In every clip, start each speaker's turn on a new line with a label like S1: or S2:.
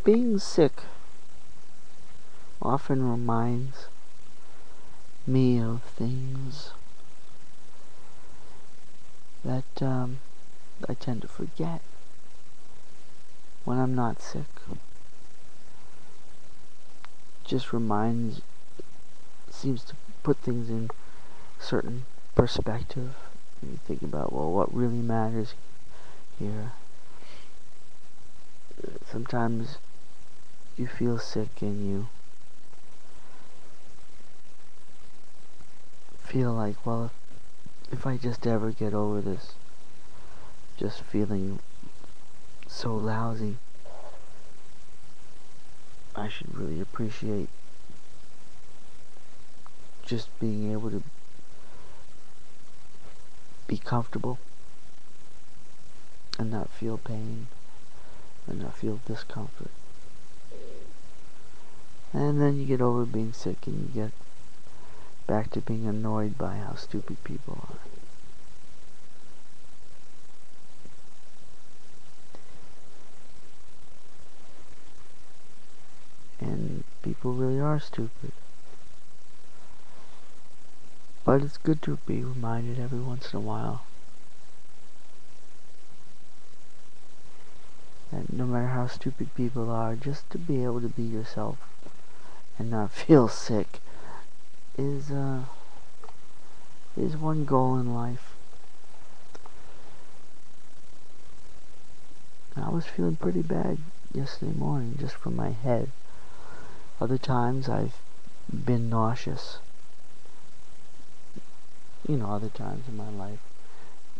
S1: being sick often reminds me of things that I tend to forget when I'm not sick. Just seems to put things in certain perspective. And you think about, well, what really matters here. Sometimes you feel sick and you feel like, well, if I just ever get over this, just feeling so lousy, I should really appreciate just being able to be comfortable and not feel pain and not feel discomfort. And then you get over being sick and you get back to being annoyed by how stupid people are. And people really are stupid. But it's good to be reminded every once in a while that no matter how stupid people are, just to be able to be yourself and not feel sick is one goal in life. I was feeling pretty bad yesterday morning just from my head. Other times I've been nauseous. Other times in my life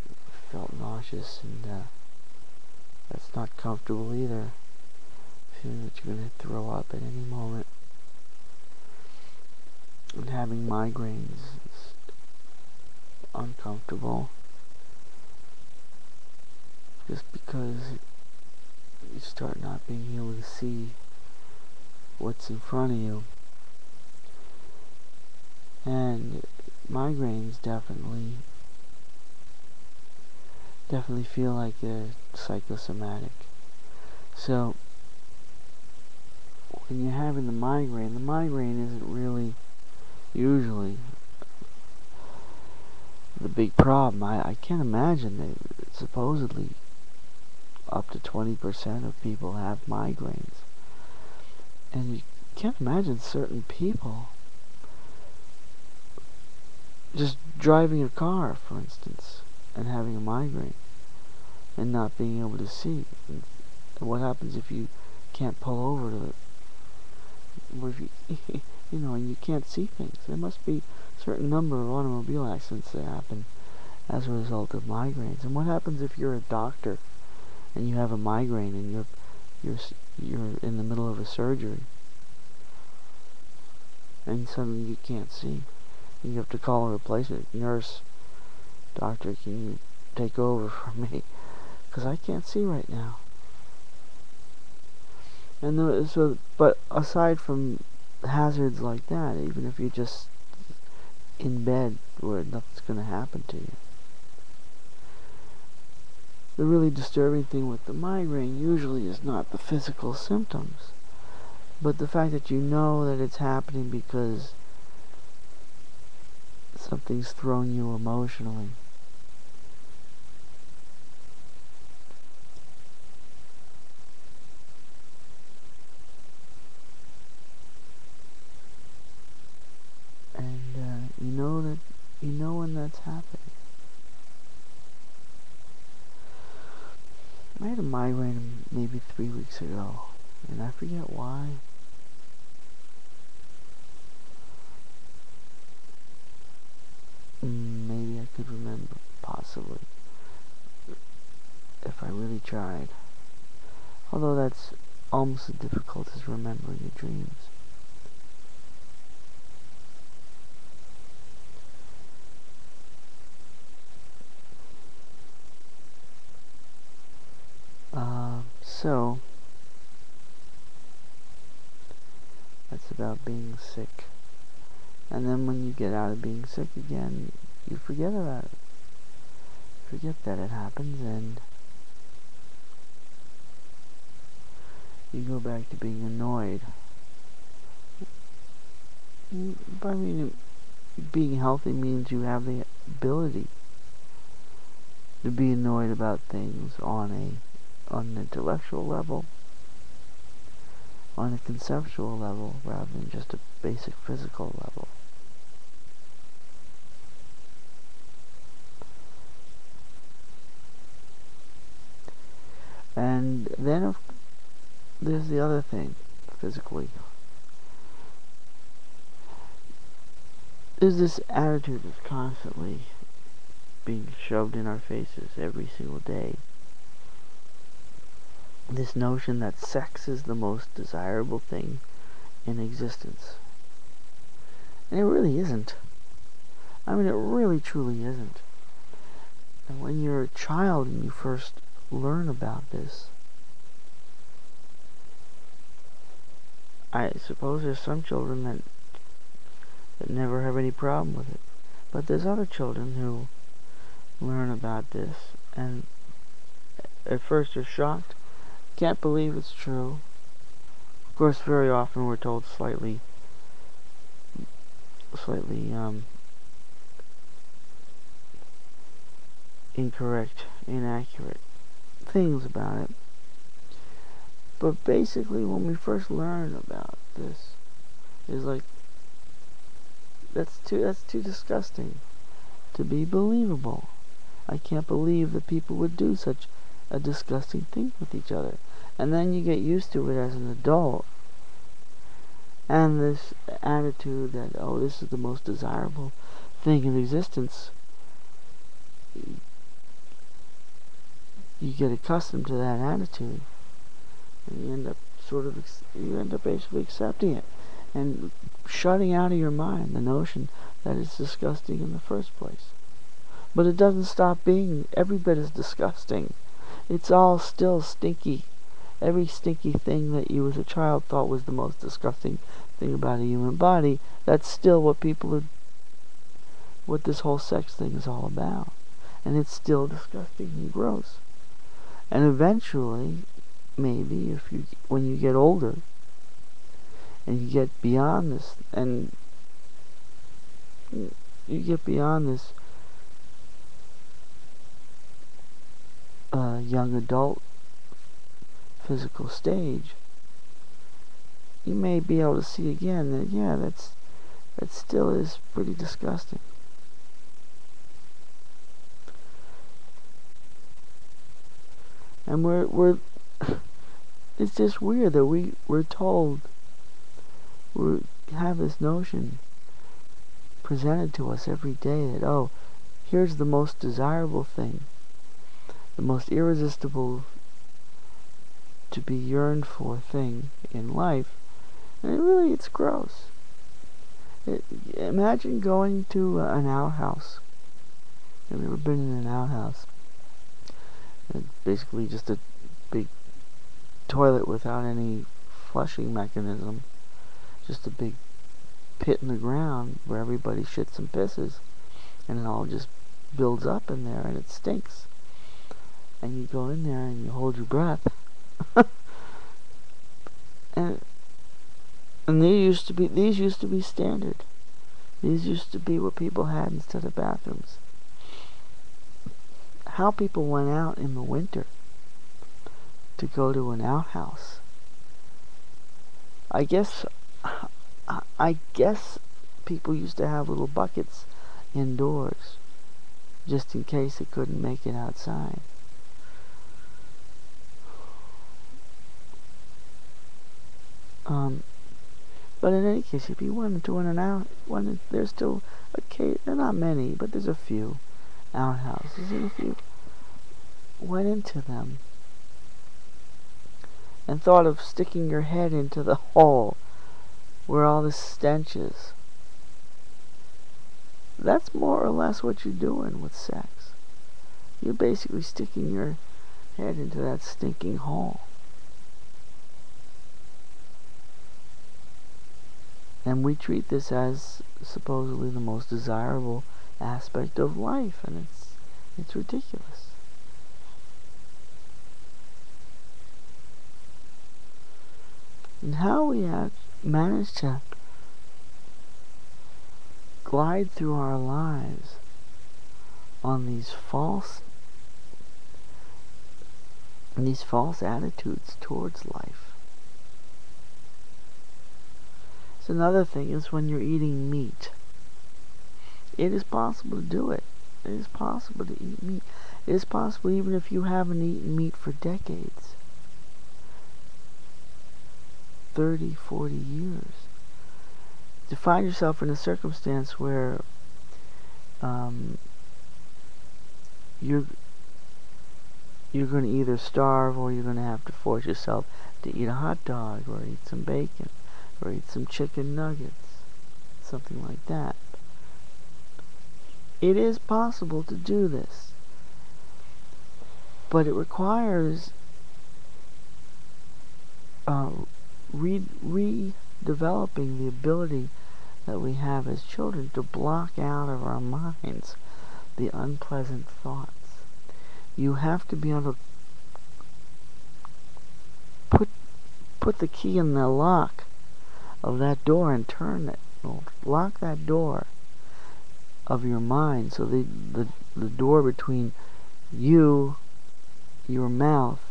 S1: I felt nauseous, and that's not comfortable either. Feeling that you're going to throw up at any moment. And having migraines is uncomfortable. Just because you start not being able to see what's in front of you. And migraines definitely feel like they're psychosomatic. So when you're having the migraine isn't really usually the big problem. I can't imagine that supposedly up to 20% of people have migraines. And you can't imagine certain people just driving a car, for instance, and having a migraine and not being able to see. And what happens if you can't pull over to it? Or if you, and you can't see things. There must be a certain number of automobile accidents that happen as a result of migraines. And what happens if you're a doctor and you have a migraine and you're in the middle of a surgery and suddenly you can't see? And you have to call a replacement nurse. Doctor, can you take over for me? Because I can't see right now. And but aside from hazards like that, even if you're just in bed where nothing's going to happen to you, the really disturbing thing with the migraine usually is not the physical symptoms, but the fact that you know that it's happening because something's thrown you emotionally. And you know when that's happening. I had a migraine maybe 3 weeks ago, and I forget why. Maybe I could remember, possibly, if I really tried. Although that's almost as difficult as remembering your dreams. So that's about being sick. And then when you get out of being sick again, you forget about it. Forget that it happens, and you go back to being annoyed. I mean, being healthy means you have the ability to be annoyed about things on an intellectual level, on a conceptual level, rather than just a basic physical level. And then there's the other thing, physically. There's this attitude that's constantly being shoved in our faces every single day. This notion that sex is the most desirable thing in existence. And it really isn't. I mean, it really truly isn't. And when you're a child and you first learn about this, I suppose there's some children that never have any problem with it. But there's other children who learn about this and at first are shocked, can't believe it's true. Of course, very often we're told slightly incorrect, inaccurate things about it. But basically, when we first learn about this, it's like, that's too disgusting to be believable. I can't believe that people would do such a disgusting thing with each other. And then you get used to it as an adult. And this attitude that, oh, this is the most desirable thing in existence, you get accustomed to that attitude. And you end up basically accepting it. And shutting out of your mind the notion that it's disgusting in the first place. But it doesn't stop being every bit as disgusting. It's all still stinky. Every stinky thing that you as a child thought was the most disgusting thing about a human body, that's still what this whole sex thing is all about. And it's still disgusting and gross. And eventually, maybe when you get older, and you get beyond this, and you get beyond this young adult physical stage, you may be able to see again that, yeah, that still is pretty disgusting. And we're it's just weird that we're told, we have this notion presented to us every day that, oh, here's the most desirable thing, the most irresistible, to be yearned for thing in life, and it's gross. Imagine going to an outhouse. Have you ever been in an outhouse? It's basically just a big toilet without any flushing mechanism. Just a big pit in the ground where everybody shits and pisses, and it all just builds up in there, and it stinks. And you go in there and you hold your breath. and these used to be standard. These used to be what people had instead of bathrooms. How people went out in the winter to go to an outhouse. I guess people used to have little buckets indoors, just in case it couldn't make it outside. But in any case, if you went to there's still there are not many, but there's a few outhouses, and if you went into them and thought of sticking your head into the hole where all the stench is, that's more or less what you're doing with sex. You're basically sticking your head into that stinking hole. And we treat this as supposedly the most desirable aspect of life, and it's ridiculous. And how we manage to glide through our lives on these false attitudes towards life. So another thing is when you're eating meat. It is possible to do it. It is possible to eat meat. It is possible even if you haven't eaten meat for decades. 30, 40 years. To find yourself in a circumstance where you're going to either starve or you're going to have to force yourself to eat a hot dog or eat some bacon or eat some chicken nuggets, something like that. It is possible to do this, but it requires redeveloping the ability that we have as children to block out of our minds the unpleasant thoughts. You have to be able to put the key in the lock of that door and turn it. Lock that door of your mind, so the door between you, your mouth,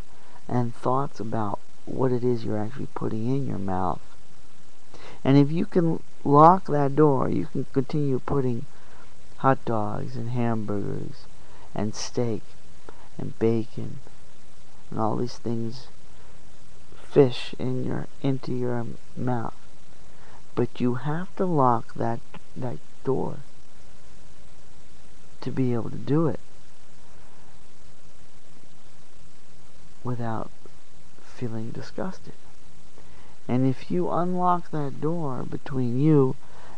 S1: and thoughts about what it is you're actually putting in your mouth. And if you can lock that door, you can continue putting hot dogs and hamburgers and steak and bacon and all these things, fish into your mouth. But you have to lock that door to be able to do it without feeling disgusted. And if you unlock that door between you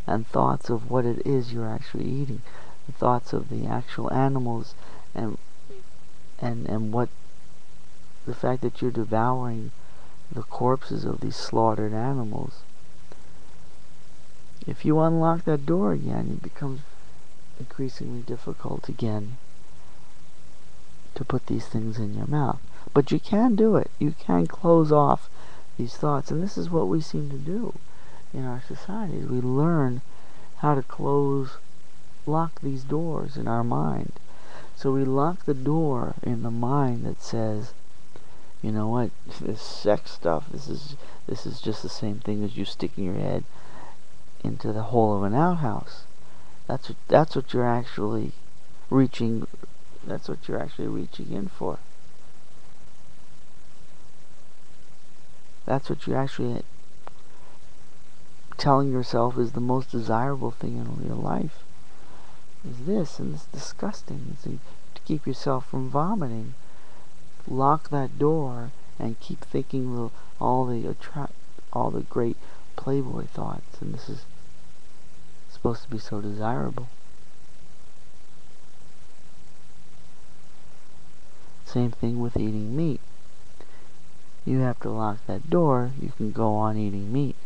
S1: and thoughts of what it is you're actually eating, the thoughts of the actual animals and what the fact that you're devouring the corpses of these slaughtered animals, if you unlock that door again, it becomes increasingly difficult again to put these things in your mouth. But you can do it. You can close off these thoughts. And this is what we seem to do in our society. We learn how to lock these doors in our mind. So we lock the door in the mind that says, you know what, this sex stuff, this is just the same thing as you sticking your head into the hole of an outhouse. That's what you're actually reaching in for. That's what you're actually telling yourself is the most desirable thing in your life. Is this, and it's disgusting. So to keep yourself from vomiting, lock that door and keep thinking all the great Playboy thoughts, and this is supposed to be so desirable. Same thing with eating meat. You have to lock that door. You can go on eating meat,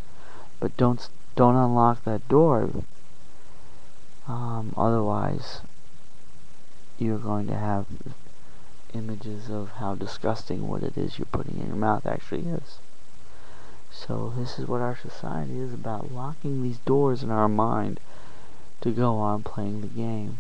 S1: but don't unlock that door. Otherwise, you're going to have images of how disgusting what it is you're putting in your mouth actually is. So this is what our society is about, locking these doors in our mind to go on playing the game.